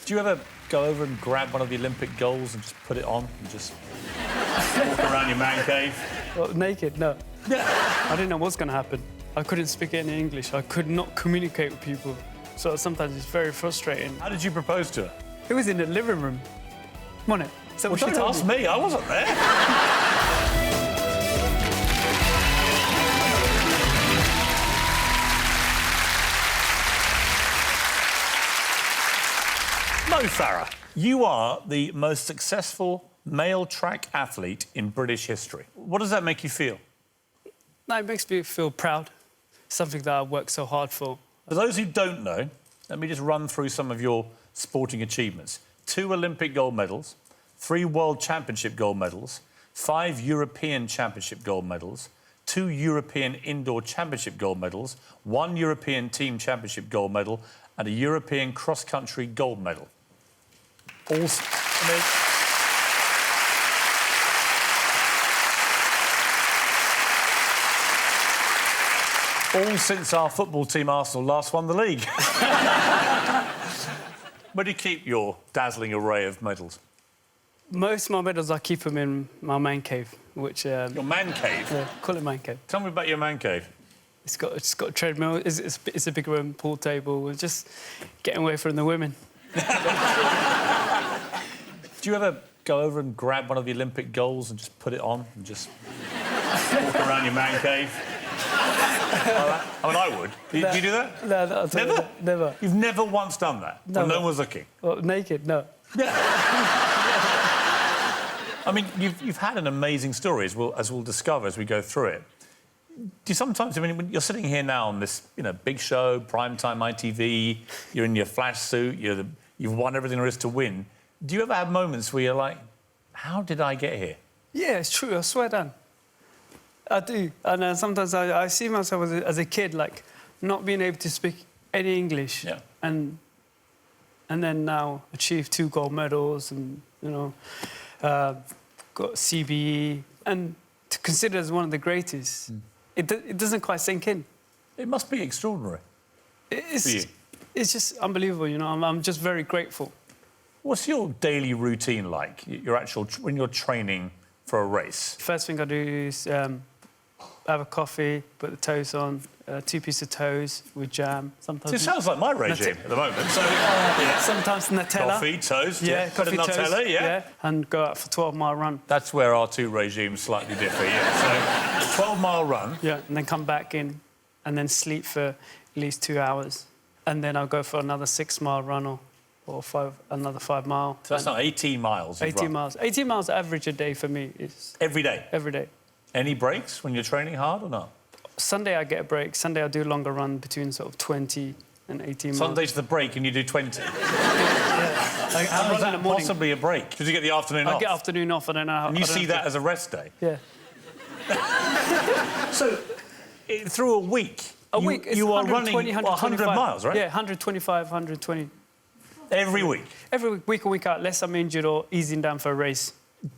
Do you ever go over and grab one of the Olympic goals and just put it on and just walk around your man cave? Well, naked? No. I didn't know what's going to happen. I couldn't speak any English. I could not communicate with people. So sometimes it's very frustrating. How did you propose to her? It was in the living room. Wasn't it? So Well, don't ask me. I wasn't there. Mo Farah, you are the most successful male track athlete in British history. What does that make you feel? No, it makes me feel proud. Something that I worked so hard for. For those who don't know, let me just run through some of your sporting achievements. 2 Olympic gold medals, 3 World Championship gold medals, 5 European Championship gold medals, 2 European Indoor Championship gold medals, 1 European Team Championship gold medal, and a European cross-country gold medal. All since our football team, Arsenal, last won the league. Where do you keep your dazzling array of medals? Most of my medals, I keep them in my man cave, which... Your man cave? Yeah, call it man cave. Tell me about your man cave. It's got a treadmill, it's a big room, pool table, and just getting away from the women. Do you ever go over and grab one of the Olympic goals and just put it on and just walk around your man cave? I mean, I would. Do you do that? No, Never? Never. You've never once done that? No. When no one was looking? Well, naked? No. I mean, you've had an amazing story, as we'll discover as we go through it. Do you sometimes, I mean, when you're sitting here now on this, big show, primetime ITV, you're in your flash suit, you've won everything there is to win. Do you ever have moments where you're like, how did I get here? Yeah, it's true, I swear down. I do. And sometimes I see myself as a kid, like, not being able to speak any English. Yeah. And then now achieve 2 gold medals and, got CBE. And to consider as one of the greatest, it doesn't quite sink in. It must be extraordinary for you. It's just unbelievable, I'm just very grateful. What's your daily routine like, when you're training for a race? First thing I do is have a coffee, put the toast on, 2 pieces of toast with jam. Sometimes It sounds like my regime at the moment. So, sometimes Nutella. Coffee, toast, yeah, coffee, toast, Nutella, yeah. And go out for a 12-mile run. That's where our 2 regimes slightly differ, yeah. So, 12-mile run. Yeah, and then come back in and then sleep for at least 2 hours. And then I'll go for another 6-mile run or another 5 mile. So that's not 18 miles. 18 miles. 18 miles average a day for me is... Every day? Every day. Any breaks when you're training hard or not? Sunday I get a break. Sunday I do a longer run between sort of 20 and 18 miles. Sunday's the break and you do 20? Yeah. How is that possibly a break? Because you get the afternoon off? I get afternoon off, I don't know how... And you see that as a rest day? Yeah. So, through a week... you are running 100 miles, right? Yeah, 125, 120. Every week? Every week, a week out, unless I'm injured or easing down for a race.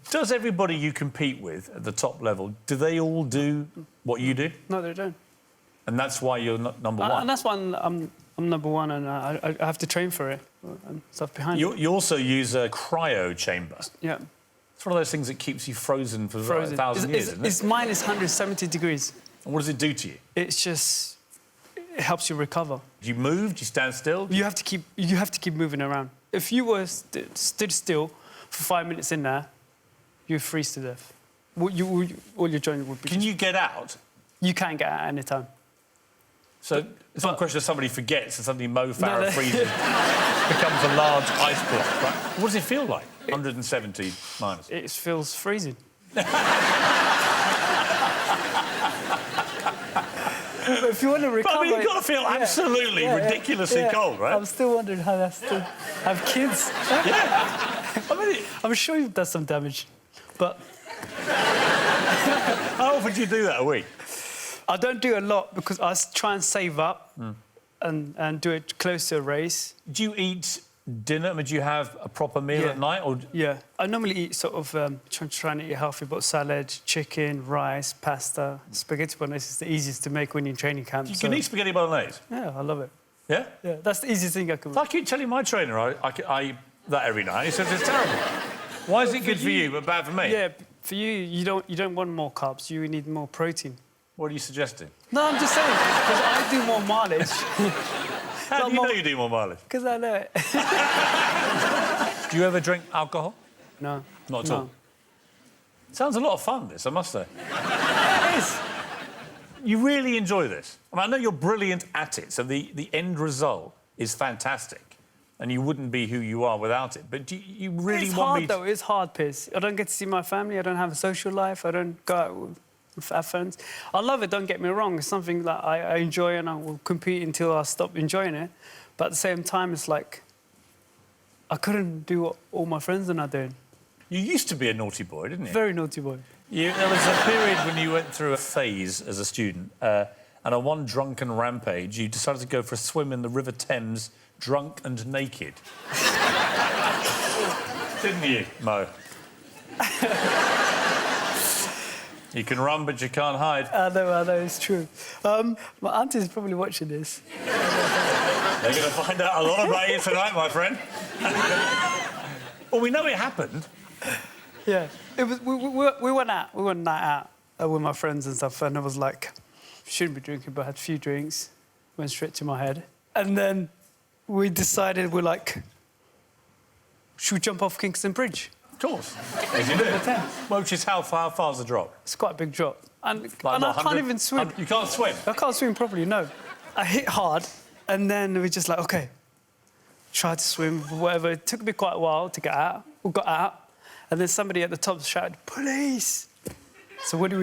Does everybody you compete with at the top level, do they all do what you do? No, they don't. And that's why you're number one? And that's why I'm number one, and I have to train for it and stuff behind it. You also use a cryo chamber. Yeah. It's one of those things that keeps you frozen for 1,000 years, isn't it? It's minus 170 degrees. And what does it do to you? It's just... It helps you recover. Do you move? Do you stand still? You have to keep moving around. If you were stood still for 5 minutes in there, you'd freeze to death. All your joints would be... Can you get out? You can get out at any time. So it's not a question of somebody forgets and suddenly Mo Farah freezes, becomes a large ice block, right? What does it feel like, 170 minus? It feels freezing. But if you want to recover... But I mean, you've got to feel absolutely ridiculously cold, right? I'm still wondering how that's to have kids. Yeah. I mean... I'm sure you've done some damage, but... How often do you do that a week? I don't do a lot because I try and save up and do it close to a race. Do you eat dinner? I mean, do you have a proper meal at night? Or... Yeah. I normally eat sort of, trying to eat healthy, but salad, chicken, rice, pasta. Spaghetti bolognese is the easiest to make when you're in training camp. You can eat spaghetti bolognese? Yeah, I love it. Yeah? Yeah, that's the easiest thing I can... I keep telling my trainer I that every night. He says it's terrible. Why is it good for you but bad for me? Yeah, for you, you don't want more carbs. You need more protein. What are you suggesting? No, I'm just saying, because I do more mileage. How do you know you do more mileage? Because I know it. Do you ever drink alcohol? No. Not at all? Sounds a lot of fun, this, I must say. It is. You really enjoy this? I mean, I know you're brilliant at it, so the end result is fantastic, and you wouldn't be who you are without it. But do you really want me to... It's hard, though. It's hard, Piers. I don't get to see my family. I don't have a social life. I don't go out with our friends. I love it, don't get me wrong. It's something that I enjoy, and I will compete until I stop enjoying it. But at the same time, it's like I couldn't do what all my friends are now doing. You used to be a naughty boy, didn't you? Very naughty boy. There was a period when you went through a phase as a student, and on one drunken rampage, you decided to go for a swim in the River Thames, drunk and naked. Didn't you, Mo? You can run, but you can't hide. I know, it's true. My auntie's probably watching this. They're going to find out a lot about you tonight, my friend. Well, we know it happened. Yeah. It was, we went out. We went night out with my friends and stuff, and I was like, shouldn't be drinking, but I had a few drinks. Went straight to my head. And then we decided, we're like, should we jump off Kingston Bridge? Of course. As you do. Well, which is how far's the drop? It's quite a big drop. And Like I can't even swim. You can't swim? I can't swim properly, no. I hit hard, and then we just like, OK, tried to swim, whatever. It took me quite a while to get out. We got out, and then somebody at the top shouted, "Police!" So what do?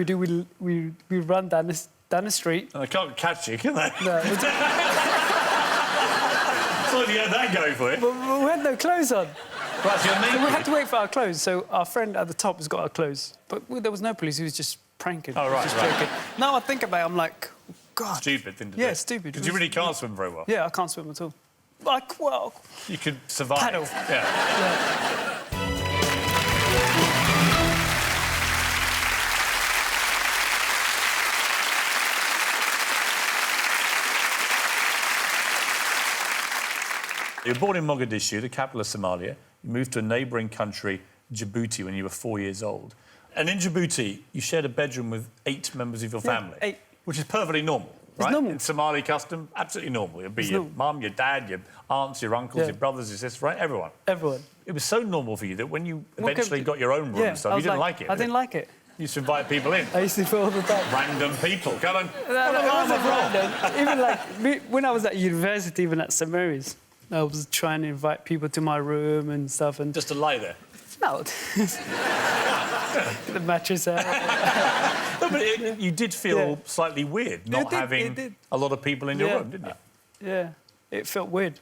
We run down the street. And they can't catch you, can they? No, So you had that going for you. but we had no clothes on. Plus, you're naked. We had to wait for our clothes, so our friend at the top has got our clothes. But there was no police, he was just pranking. Oh, right, just right. joking. Now I think about it, I'm like, God. Stupid thing to do. Yeah, stupid. Because you really can't swim very well. Yeah, I can't swim at all. Like, well... You could survive. Paddle. Yeah. You were born in Mogadishu, the capital of Somalia. You moved to a neighbouring country, Djibouti, when you were 4 years old. And in Djibouti, you shared a bedroom with 8 members of your family. 8. Which is perfectly normal, right? It's normal. In Somali custom, absolutely normal. It'd be It's your normal. mum, your dad, your aunts, your uncles, your brothers, your sisters, right? Everyone. Everyone. It was so normal for you that when you Well, eventually got your own room and stuff, I you was didn't like it. I didn't like it. You used to invite people in. I used to feel all the time. Random people. Come on. It wasn't random. Even like when I was at university, even at St Mary's, I was trying to invite people to my room and stuff. And Just to lie there. no, the mattress out. No, but you did feel slightly weird not having a lot of people in your room, didn't you? Yeah, it felt weird.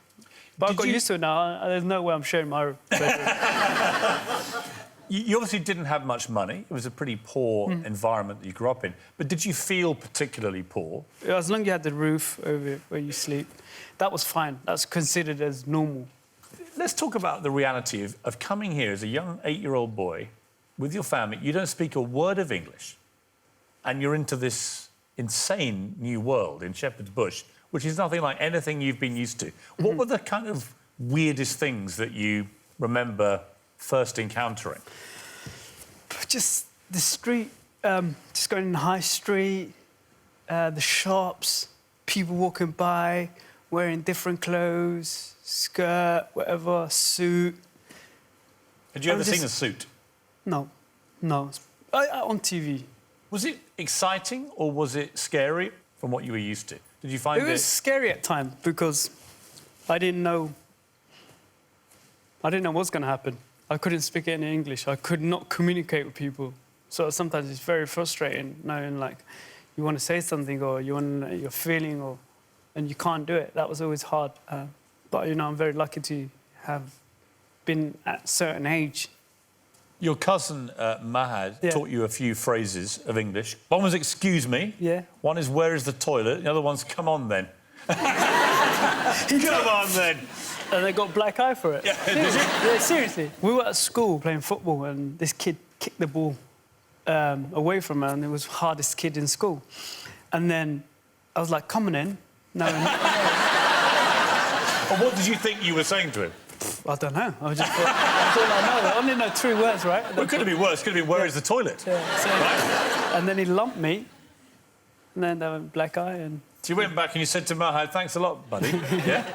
But I got used to it now. There's no way I'm sharing my bedroom. You obviously didn't have much money. It was a pretty poor environment that you grew up in. But did you feel particularly poor? As long as you had the roof over where you sleep, that was fine. That's considered as normal. Let's talk about the reality of coming here as a young 8-year-old boy with your family. You don't speak a word of English, and you're into this insane new world in Shepherd's Bush, which is nothing like anything you've been used to. What were the kind of weirdest things that you remember first encountering? Just the street, just going in the high street, the shops, people walking by, wearing different clothes, skirt, whatever, suit. Had you ever seen a suit? No. On TV. Was it exciting or was it scary from what you were used to? Did you find It was scary at times because I didn't know what's going to happen. I couldn't speak any English. I could not communicate with people. So sometimes it's very frustrating knowing, like, you want to say something or you're feeling and you can't do it. That was always hard. But, you know, I'm very lucky to have been at a certain age. Your cousin, Mahad, taught you a few phrases of English. One was, excuse me. Yeah. One is, where is the toilet? The other one's, come on, then. Come on, then. And they got black eye for it. Yeah, Yeah, seriously. We were at school playing football and this kid kicked the ball away from her and it was the hardest kid in school. And then I was like, come on in. No. And what did you think you were saying to him? I don't know. I just thought, that's all I know. I only know 3 words, right? Well, it could have been worse. It could have been, where is the toilet? Yeah. So, Right? and then he lumped me, and then I went black eye, and... So you went back and you said to Mahad, thanks a lot, buddy. Yeah?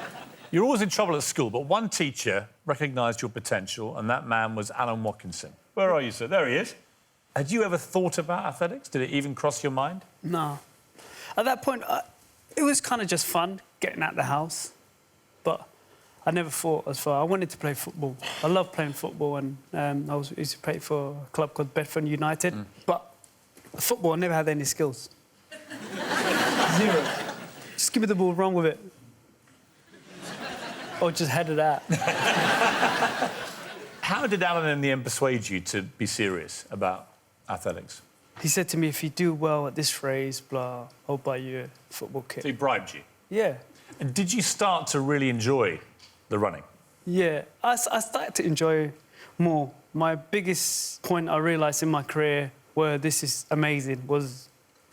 You're always in trouble at school, but one teacher recognised your potential, and that man was Alan Watkinson. Where are you, sir? There he is. Had you ever thought about athletics? Did it even cross your mind? No. At that point, it was kind of just fun, getting out of the house. But I never thought as far. I wanted to play football. I love playing football, and used to play for a club called Bedford United. But football, I never had any skills. 0. Just give me the ball, run with it. Or just head it out. How did Alan in the end persuade you to be serious about athletics? He said to me, if you do well at this race, blah, I'll buy you a football kit. So he bribed you? Yeah. And did you start to really enjoy the running? Yeah, I started to enjoy more. My biggest point I realised in my career where this is amazing was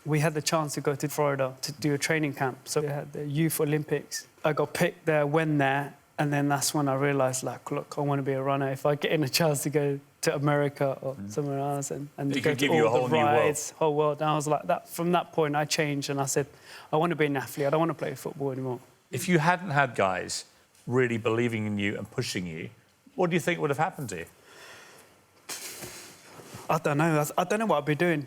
we had the chance to go to Florida to do a training camp. So we had the Youth Olympics. I got picked there, went there, and then that's when I realised, like, look, I want to be a runner. If I get in a chance to go to America or somewhere else and It go could give to you a all whole the new world. rides, whole world. And I was like, that. From that point, I changed and I said, I want to be an athlete. I don't want to play football anymore. If you hadn't had guys really believing in you and pushing you, what do you think would have happened to you? I don't know. I don't know what I'd be doing.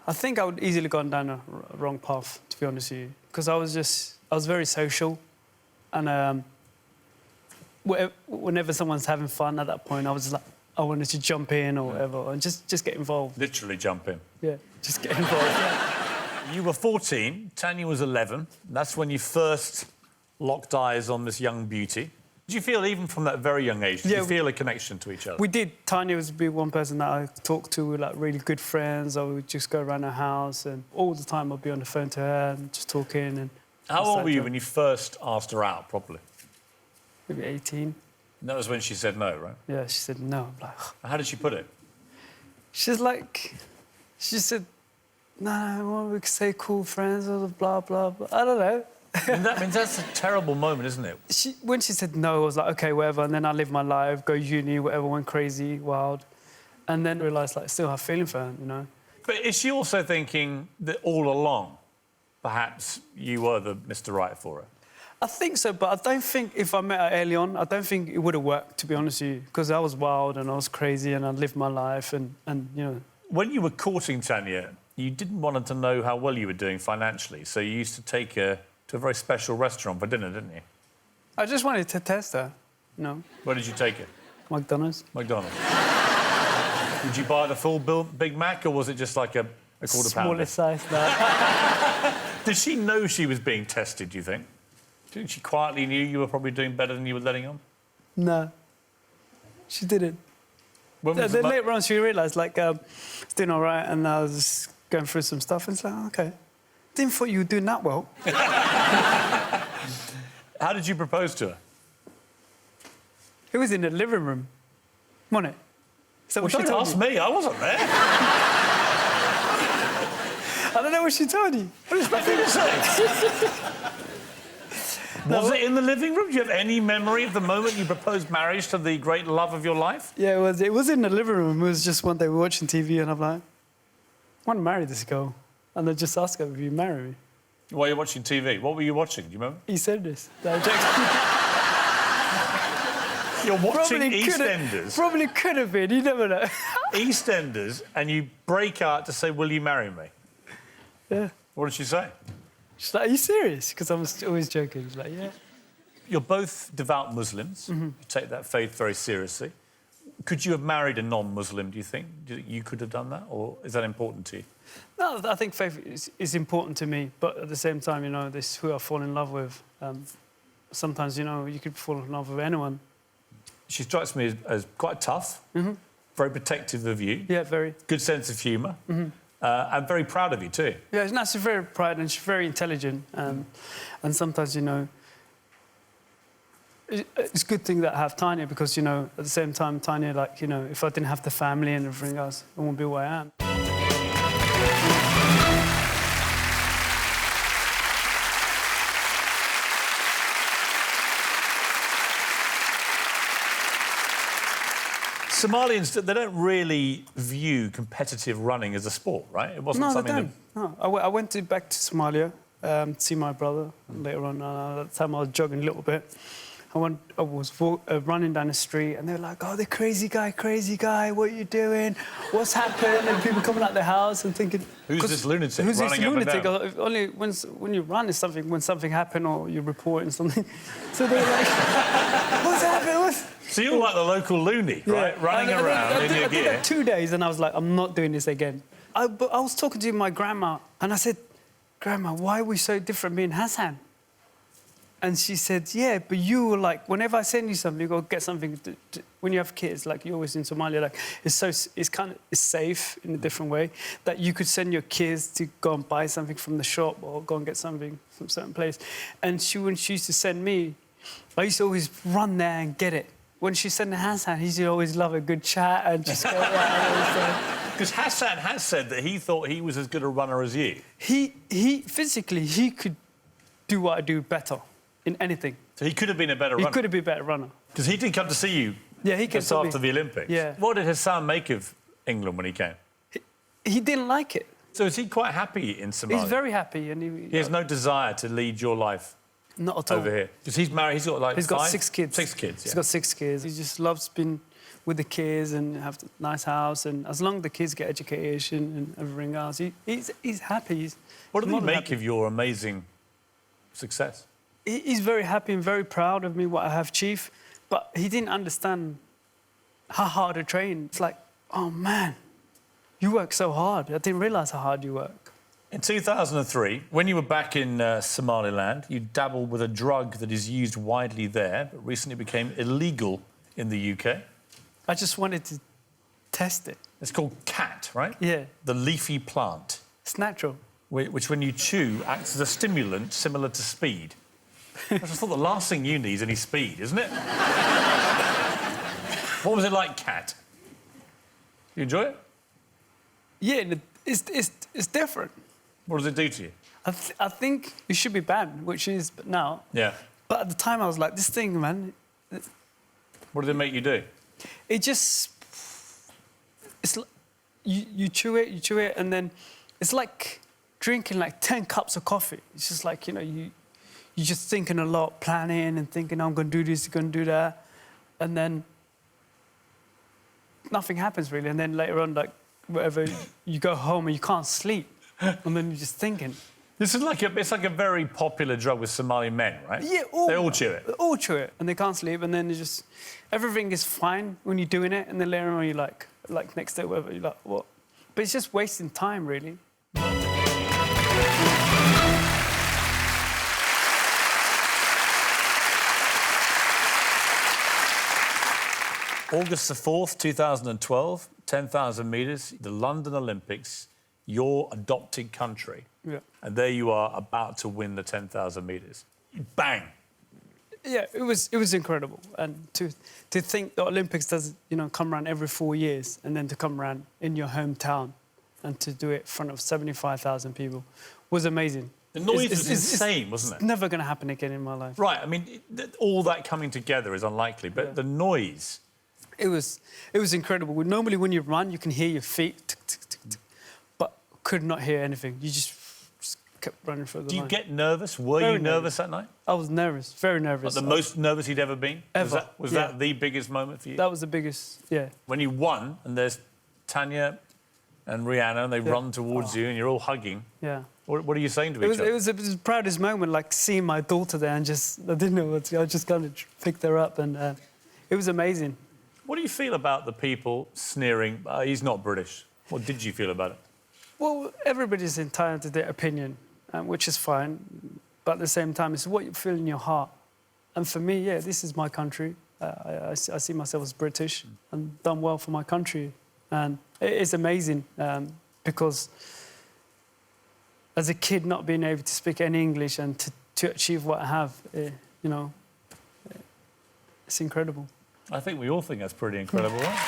I think I would easily gone down a wrong path, to be honest with you, because I was very social, and whenever someone's having fun at that point, I was like, I wanted to jump in or whatever, and just get involved. Literally jump in. Yeah, just get involved. Yeah. You were 14, Tanya was 11. That's when you first locked eyes on this young beauty. Did you feel, even from that very young age, did you feel a connection to each other? We did. Tanya was be one person that I talked to. We were like really good friends. I would just go around her house, and all the time I'd be on the phone to her and just talking. And How old were you when you first asked her out properly? maybe 18. And that was when she said no, right? Yeah, she said no. I'm like, How did she put it? she said, no, well, we could say cool friends, or blah, blah, blah. I don't know. That means that's a terrible moment, isn't it? When she said no, I was like, OK, whatever. And then I lived my life, go uni, whatever, went crazy, wild. And then realised, like, still have feeling for her, you know? But is she also thinking that all along, perhaps you were the Mr. Right for her? I think so, but I don't think if I met her early on, I don't think it would have worked, to be honest with you, because I was wild and I was crazy and I lived my life and you know... When you were courting Tanya, you didn't want her to know how well you were doing financially, so you used to take her to a very special restaurant for dinner, didn't you? I just wanted to test her, you know. Where did you take her? McDonald's. McDonald's. Did you buy the full Big Mac, or was it just like a quarter pounder? Smallest size, no. Did she know she was being tested, do you think? Do you think she quietly knew you were probably doing better than you were letting on? No. She didn't. When was Then later on, she realised, like, it's doing all right, and I was just going through some stuff, and it's like, OK. Didn't thought you were doing that well. How did you propose to her? It was in the living room, wasn't it? Is that what she Don't told ask you? me, I wasn't there. I don't know what she told you. What do you expect me to say? Was it in the living room? Do you have any memory of the moment you proposed marriage to the great love of your life? Yeah, it was in the living room. It was just one day we were watching TV, and I'm like, I want to marry this girl. And I just asked her, will you marry me? While you're watching TV, what were you watching? Do you remember? He said this. No, You're watching Probably EastEnders. Probably could have been. You never know. EastEnders, and you break out to say, will you marry me? Yeah. What did she say? She's like, are you serious? Because I was always joking. She's like, yeah. You're both devout Muslims. You take that faith very seriously. Could you have married a non-Muslim, do you think? Do you think you could have done that? Or is that important to you? No, I think faith is important to me. But at the same time, you know, this is who I fall in love with. Sometimes, you know, you could fall in love with anyone. She strikes me as quite tough, very protective of you. Yeah, very. Good sense of humour. And very proud of you, too. Yeah, she's very proud and she's very intelligent. And sometimes, you know, it's a good thing that I have Tanya because, you know, at the same time, Tanya, like, you know, if I didn't have the family and everything else, I wouldn't be where I am. Somalians, they don't really view competitive running as a sport, right? It wasn't No, they something don't. No. I went back to Somalia to see my brother later on. At the time I was jogging a little bit. I was running down the street and they were like, oh, the crazy guy, what are you doing? What's happened? And people coming out their house and thinking... Who's this lunatic Who's this running lunatic? up and down? Only when you run is something, when something happened or you're reporting something. So they're like, what's happened? So you're like the local loony, right? Yeah. Running around in your I did gear. that 2 days and I was like, I'm not doing this again. But I was talking to my grandma and I said, Grandma, why are we so different, me and Hassan? And she said, yeah, but you were like, whenever I send you something, you go get something. When you have kids, like you're always in Somalia, like it's safe in a different way that you could send your kids to go and buy something from the shop or go and get something from a certain place. And when she used to send me, I used to always run there and get it. When she sent Hassan, he used to always love a good chat and just go around. Because Hassan has said that he thought he was as good a runner as you. He physically, he could do what I do better. In anything. So he could have been a better runner? He could have been a better runner. Because he did come to see you just after the Olympics. Yeah. What did Hassan make of England when he came? He didn't like it. So is he quite happy in Somalia? He's very happy. And he has no desire to lead your life not at all. over here? Because he's married, he's got like He's got 6 kids. 6 kids, yeah. He's got 6 kids. He just loves being with the kids and have a nice house. And as long as the kids get education and everything else, he's happy. What did he make of your amazing success? He's very happy and very proud of me, what I have achieved, but he didn't understand how hard I train. It's like, oh, man, you work so hard. I didn't realise how hard you work. In 2003, when you were back in Somaliland, you dabbled with a drug that is used widely there, but recently became illegal in the UK. I just wanted to test it. It's called cat, right? Yeah. The leafy plant. It's natural. Which, when you chew, acts as a stimulant similar to speed. I just thought the last thing you need is any speed, isn't it? What was it like, Cat? You enjoy it? Yeah, it's different. What does it do to you? I think it should be banned, which is now. Yeah. But at the time, I was like, this thing, man. What did it make you do? It just... It's like, you chew it, and then it's like drinking like 10 cups of coffee. It's just like, you know, you're just thinking a lot, planning and thinking, I'm going to do this, going to do that. And then nothing happens, really. And then later on, like, whatever, you go home and you can't sleep. And then you're just thinking. This is like it's like a very popular drug with Somali men, right? Yeah, they all chew it. They all chew it, and they can't sleep. And then it's just... Everything is fine when you're doing it. And then later on, you're like next day, whatever, you're like, what? But it's just wasting time, really. August the 4th, 2012, 10,000 metres, the London Olympics, your adopted country. Yeah. And there you are, about to win the 10,000 metres. Bang! Yeah, it was incredible. And to think the Olympics does, you know, come around every 4 years, and then to come around in your hometown and to do it in front of 75,000 people was amazing. The noise was insane, wasn't it? It's never going to happen again in my life. Right, I mean, all that coming together is unlikely, but Yeah. the noise... It was incredible. Normally, when you run, you can hear your feet, tick, tick, tick, tick, but could not hear anything. You just kept running through the line. Do you get nervous? Were you nervous that night? I was nervous, very nervous. Like the most nervous you'd ever been? Ever. Was that the biggest moment for you? That was the biggest, yeah. When you won, and there's Tanya and Rihanna, and they run towards you, and you're all hugging. Yeah. What are you saying to each other? It was the proudest moment, like seeing my daughter there, and I didn't know what to do. I just kind of picked her up, and it was amazing. What do you feel about the people sneering, he's not British? What did you feel about it? Well, everybody's entitled to their opinion, which is fine. But at the same time, it's what you feel in your heart. And for me, yeah, this is my country. I see myself as British and done well for my country. And it is amazing because as a kid, not being able to speak any English and to achieve what I have, you know, it's incredible. I think we all think that's pretty incredible, right?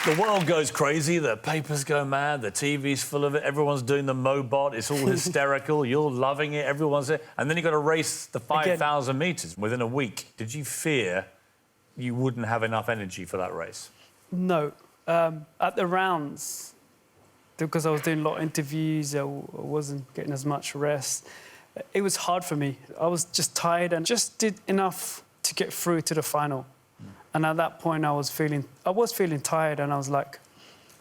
The world goes crazy, the papers go mad, the TV's full of it, everyone's doing the Mobot, it's all hysterical, you're loving it, everyone's there. And then you've got to race the 5,000 metres within a week. Did you fear you wouldn't have enough energy for that race? No. At the rounds, because I was doing a lot of interviews, I wasn't getting as much rest. It was hard for me. I was just tired and just did enough to get through to the final. And at that point, I was feeling tired, and I was like,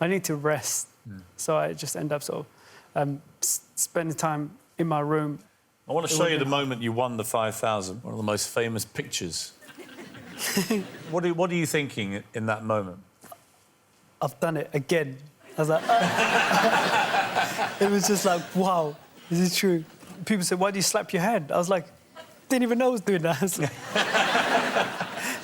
I need to rest. So I just ended up sort of spending time in my room. I want to show you the moment you won the 5,000, one of the most famous pictures. What are you thinking in that moment? I've done it again. I was like, it was just like, wow, is it true? People said, why do you slap your head? I was like, didn't even know I was doing that.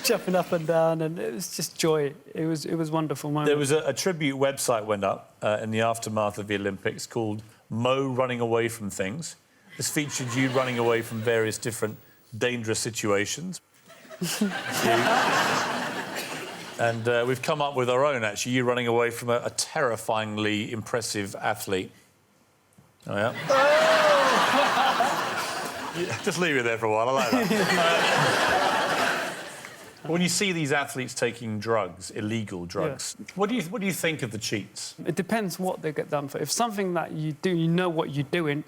Jumping up and down, and it was just joy. It was a wonderful moment. There was a tribute website went up in the aftermath of the Olympics called Mo Running Away from Things. This featured you running away from various different dangerous situations. And we've come up with our own, actually, you running away from a terrifyingly impressive athlete. Oh, yeah? Yeah, just leave it there for a while, I like that. When you see these athletes taking drugs, illegal drugs, what do you think of the cheats? It depends what they get done for. If something that you do, you know what you're doing,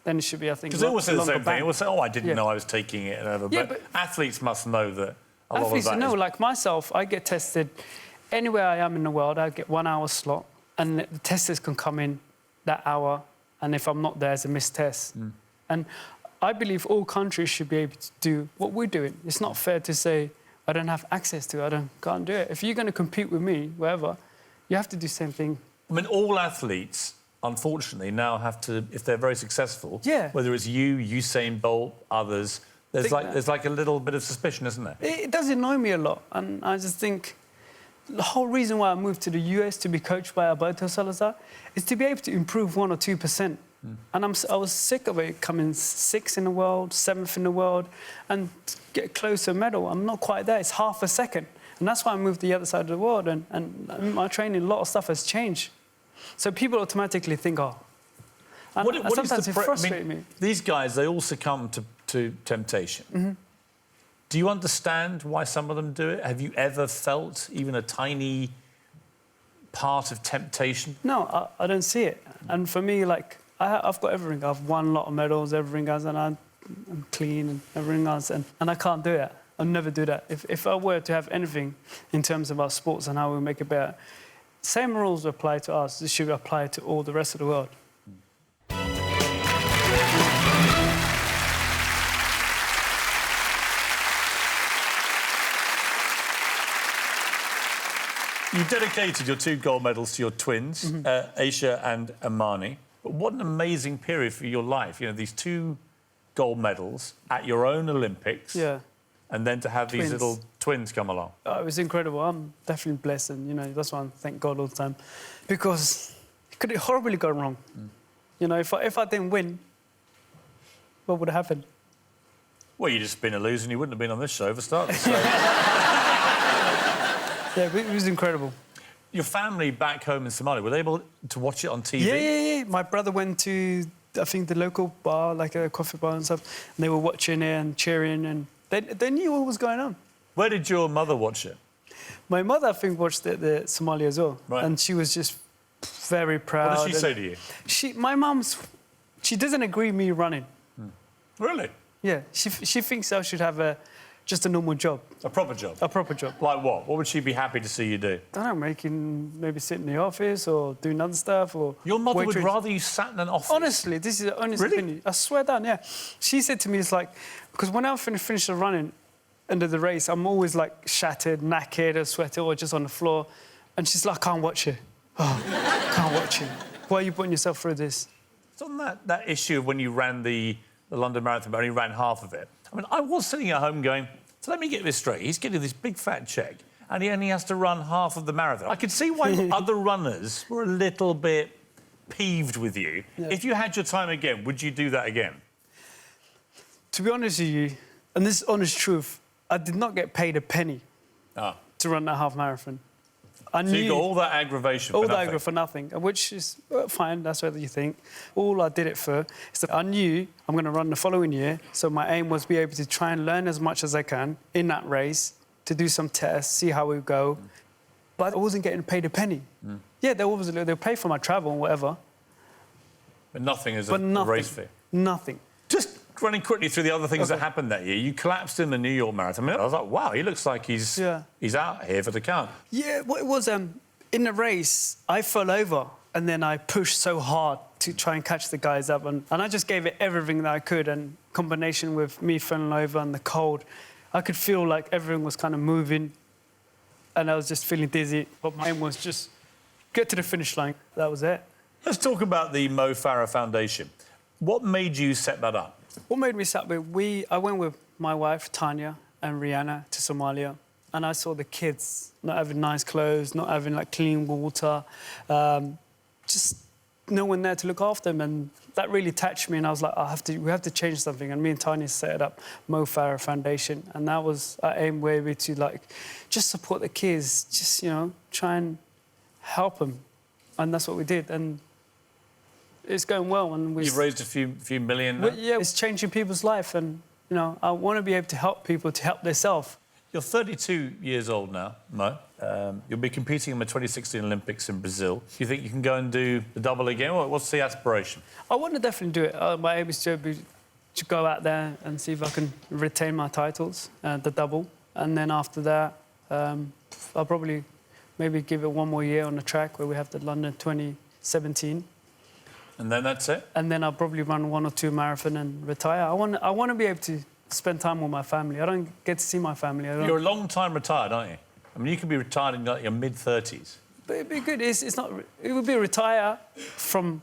then it should be, I think, because they always say the same thing. They always say, oh, I didn't know I was taking it. But athletes must know that a lot of that athletes know, like myself, I get tested anywhere I am in the world. I get 1 hour slot, and the testers can come in that hour, and if I'm not there, it's a missed test. And I believe all countries should be able to do what we're doing. It's not fair to say, I don't have access to it, can't do it. If you're going to compete with me, wherever, you have to do the same thing. I mean, all athletes, unfortunately, now have to, if they're very successful, Yeah. whether it's you, Usain Bolt, others, there's like a little bit of suspicion, isn't there? It does annoy me a lot, and I just think the whole reason why I moved to the US to be coached by Alberto Salazar is to be able to improve 1 or 2%. And I was sick of it coming 6th in the world, 7th in the world, and get close to a medal. I'm not quite there. It's half a second. And that's why I moved to the other side of the world. And my training, a lot of stuff has changed. So people automatically think, oh. And sometimes it frustrates me. These guys, they all succumb to temptation. Do you understand why some of them do it? Have you ever felt even a tiny part of temptation? No, I don't see it. And for me, like, I've got everything. I've won a lot of medals, everything else, and I'm clean and everything else, and I can't do it. I'll never do that. If I were to have anything in terms of our sports and how we make it better, same rules apply to us. This should apply to all the rest of the world. You dedicated your 2 gold medals to your twins, Aisha and Amani. But what an amazing period for your life. You know, these 2 gold medals at your own Olympics. Yeah. And then to have these little twins come along. Oh, it was incredible. I'm definitely blessed, and, you know, that's why I thank God all the time. Because it could have horribly gone wrong. You know, if I didn't win, what would have happened? Well, you'd just been a loser and you wouldn't have been on this show for starters. So. Yeah, it was incredible. Your family back home in Somalia, were they able to watch it on TV? Yeah. My brother went to, I think, the local bar, like a coffee bar and stuff, and they were watching it and cheering, and they knew what was going on. Where did your mother watch it? My mother, I think, watched it at Somalia as well. Right. And she was just very proud. What did she say to you? My mum's, she doesn't agree with me running. Really? Yeah, she thinks I should have just a normal job. A proper job? A proper job. Like what? What would she be happy to see you do? I don't know, maybe sit in the office or doing other stuff or... Your mother would rather you sat in an office? Honestly, this is an honest opinion. I swear down, yeah. She said to me, it's like... Because when I finish the running under the race, I'm always, like, shattered, knackered or sweaty or just on the floor. And she's like, I can't watch it. Oh, can't watch it. Why are you putting yourself through this? It's on that issue of when you ran the London Marathon, but only ran half of it. I mean, I was sitting at home going, so let me get this straight. He's getting this big fat check, and he only has to run half of the marathon. I could see why other runners were a little bit peeved with you. Yeah. If you had your time again, would you do that again? To be honest with you, and this is honest truth, I did not get paid a penny to run that half marathon. I So you got all that aggravation for nothing. for nothing, which is fine, that's what you think. All I did it for is that I knew I'm going to run the following year, so my aim was to be able to try and learn as much as I can in that race, to do some tests, see how we go. But I wasn't getting paid a penny. Yeah, they'll pay for my travel and whatever. But nothing as a race fee? Nothing. Just running quickly through the other things that happened that year. You collapsed in the New York Marathon. I was like, wow, he looks like he's out here for the count. Yeah, what it was, in the race, I fell over and then I pushed so hard to try and catch the guys up. And I just gave it everything that I could. And combination with me falling over and the cold, I could feel like everything was kind of moving. And I was just feeling dizzy. But my aim was just get to the finish line. That was it. Let's talk about the Mo Farah Foundation. What made you set that up? What made me set it? I went with my wife, Tanya, and Rihanna to Somalia. And I saw the kids not having nice clothes, not having, like, clean water, just no one there to look after them. And that really touched me. And I was like, we have to change something. And me and Tanya set up Mo Farah Foundation. And that was our aim, way to, like, just support the kids, just, you know, try and help them. And that's what we did. And it's going well. And you've raised a few million now? Yeah, it's changing people's life. And, you know, I want to be able to help people to help themselves. You're 32 years old now, Mo. You'll be competing in the 2016 Olympics in Brazil. Do you think you can go and do the double again? What's the aspiration? I want to definitely do it. My aim is to go out there and see if I can retain my titles, the double. And then after that, I'll probably maybe give it one more year on the track where we have the London 2017. And then that's it? And then I'll probably run 1 or 2 marathon and retire. I want to be able to spend time with my family. I don't get to see my family. You're a long time retired, aren't you? I mean, you could be retired in, like, your mid-30s. But it'd be good. It's not. It would be retire from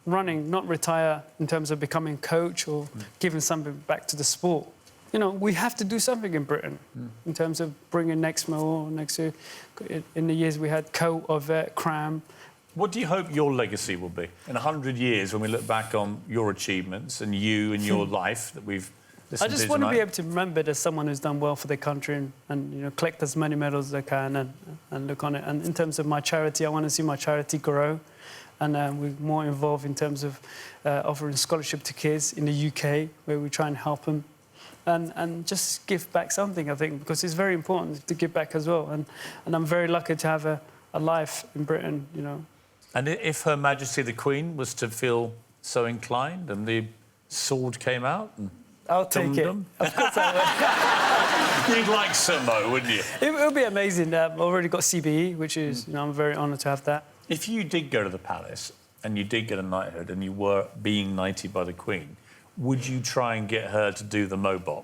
running, not retire in terms of becoming coach or giving something back to the sport. You know, we have to do something in Britain in terms of bringing next Mo, next year. In the years we had Co, Ovet, Cram. What do you hope your legacy will be in 100 years when we look back on your achievements and you and your life that we've listened to I just want to tonight? be able to remember there's someone who's done well for their country and you know, collect as many medals as I can and look on it. And in terms of my charity, I want to see my charity grow. And we're more involved in terms of offering scholarship to kids in the UK, where we try and help them. And just give back something, I think, because it's very important to give back as well. And I'm very lucky to have a life in Britain, you know. And if Her Majesty the Queen was to feel so inclined and the sword came out and I'll take it. Of course I will. You'd like some, Mo, wouldn't you? It would be amazing. I've already got CBE, which is, you know, I'm very honoured to have that. If you did go to the palace and you did get a knighthood and you were being knighted by the Queen, would you try and get her to do the Mobot?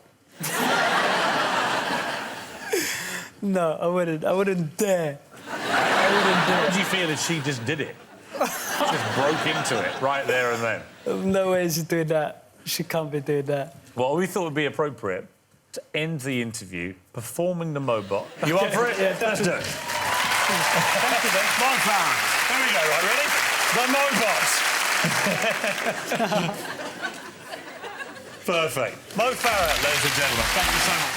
No, I wouldn't. I wouldn't dare. I wouldn't dare. How would you feel if she just did it? Just broke into it right there and then? There's no way she's doing that. She can't be doing that. Well, we thought it would be appropriate to end the interview performing the Mobot. You up for it? Yeah, let's do it. Thank you, then. Mo Farah. Here we go, right? Ready? The Mobot. Perfect. Mo Farah, ladies and gentlemen. Thank you so much.